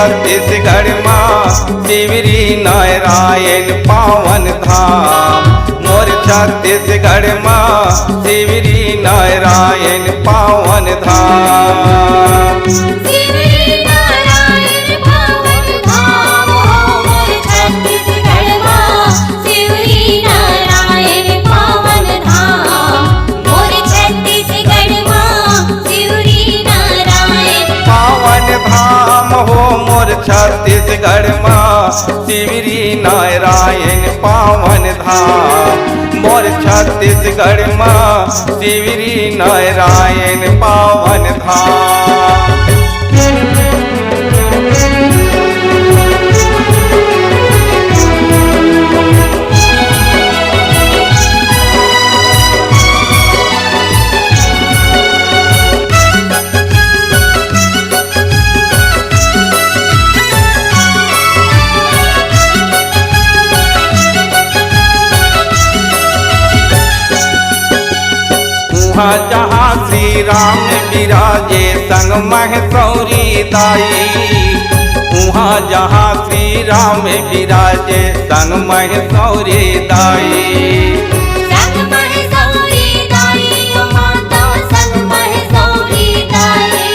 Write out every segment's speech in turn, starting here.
छत्तीसगढ़ माँ शिवरी नारायण पावन धाम। मोर छत्तीसगढ़ माँ शिवरी नारायण पावन धाम। शिवरी नारायण पावन धाम हो मोर छत्तीसगढ़ माँ शिवरी नारायण पावन धाम। मोर छत्तीसगढ़ माँ शिवरी नारायण पावन धाम हो मोर छत्तीसगढ़ माँ शिवरी नारायण पावन धाम। मोर छत्तीसगढ़ माँ शिवरी नारायण पावन धाम। जहाँ श्री राम विराजे संग महेश्वरी दाई। वहाँ जहाँ श्री राम विराजे संग महेश्वरी दाई। संग महेश्वरी दाई ओ माता संग महेश्वरी दाई।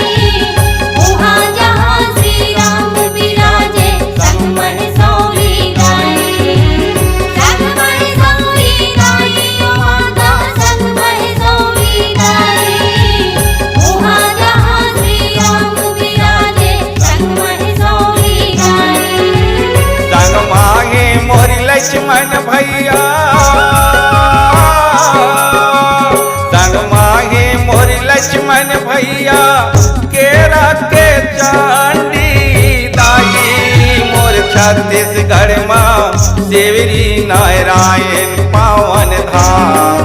वहाँ जहाँ श्री राम विराजे संग महेश्वरी दाई। संग महेश्वरी दाई ओ माता संग महेश्वरी दाई। वहाँ जहाँ श्री राम विराजे संग महेश्वरी दाई। संग मांगे मोरी लक्ष्मण भैया। संग मांगे मोरी लक्ष्मण भैया केरा के चांदी दाई। मोर छत्तीसगढ़ माँ शिवरी नारायण पावन धाम।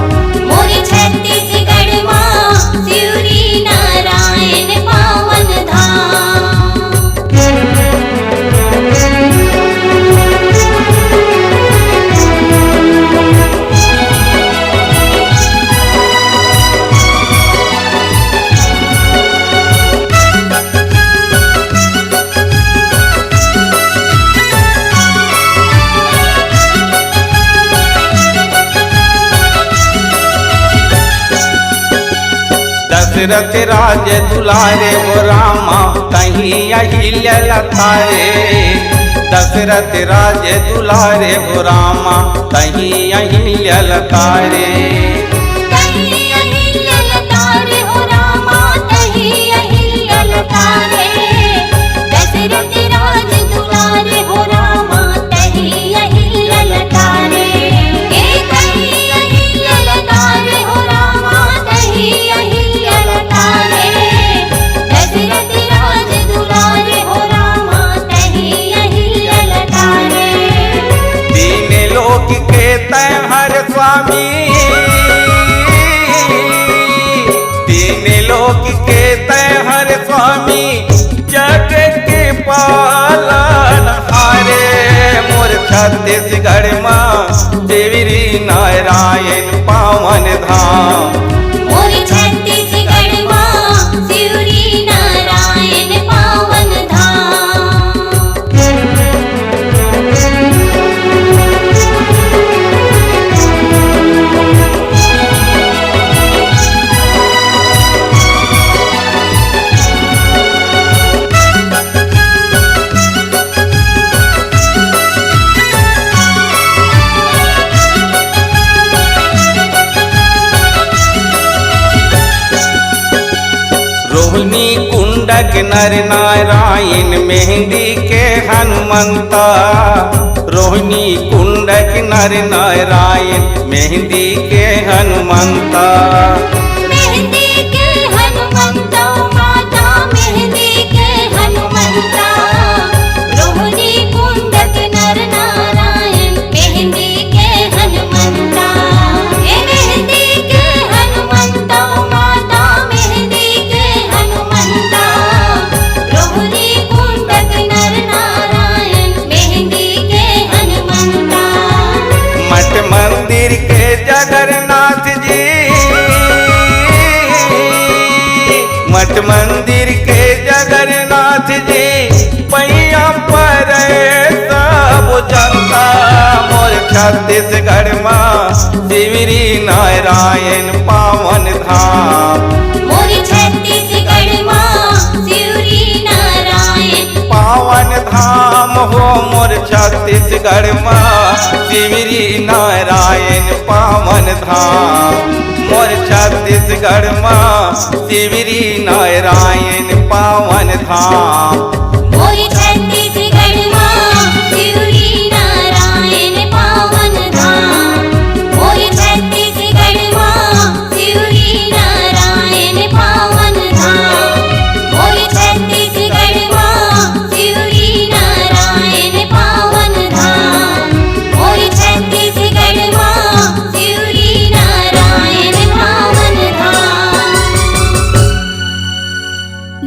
मोर छत्तीसगढ़ माँ शिवरी नारायण पावन धाम। दशरथ राज दुलारे वो रामा कहीं अहिल्या लतारे। दशरथ राज दुलारे वो रामा कहीं अहिल्या लतारे। कहीं अहिल्या लतारे हो रामा कहीं अहिल्या लतारे। दशरथ राज दुलारे हो रामा कहीं अहिल्या लतारे। कहीं अहिल्या लतारे हो रामा कहीं अहिल्या लतारे। दशरथ राज दुलारे हो रामा कहीं अहिल्या लतारे। तीन लोक के तय हर स्वामी। तीन लोक के तय हर स्वामी जग के पालन हारे। मोर छत्तीसगढ़ माँ शिवरी नारायण पावन धाम। मोर छत्तीसगढ़ माँ शिवरी नारायण पावन धाम। रोहिणी कुंडक नर नारायण मेहंदी के हनुमंता। रोहिणी कुंडक नर नारायण मेहंदी के हनुमंता। मेहंदी के हनुमंता माता मेहंदी के हनुमंता। रोहिणी कुंडक नर नारायण मेहंदी के हनुमंता। मेहंदी के हनुमंता माता मेहंदी के हनुमंता। रोहिणी कुंडक नर नारायण मेहंदी के हनुमंता। मठ मंदिर के जगन्नाथ जी। छत्तीसगढ़ में शिवरी नारायण पावन धाम। मोर छत्तीसगढ़ माँ शिवरी नारायण पावन धाम हो मोर छत्तीसगढ़ में शिवरी नारायण पावन धाम। मोर छत्तीसगढ़ में शिवरी नारायण पावन धाम। मोर छत्तीसगढ़ माँ शिवरी नारायण पावन धाम। मोर छत्तीसगढ़ माँ शिवरी नारायण पावन धाम। मोर छत्तीसगढ़ माँ शिवरी नारायण पावन धाम। मोर छत्तीसगढ़ माँ शिवरी नारायण पावन धाम।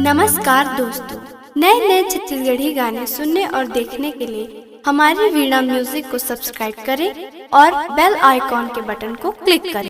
नमस्कार दोस्तों, नए नए छत्तीसगढ़ी गाने सुनने और देखने के लिए हमारी वीणा म्यूजिक को सब्सक्राइब करें और बेल आइकॉन के बटन को क्लिक करें।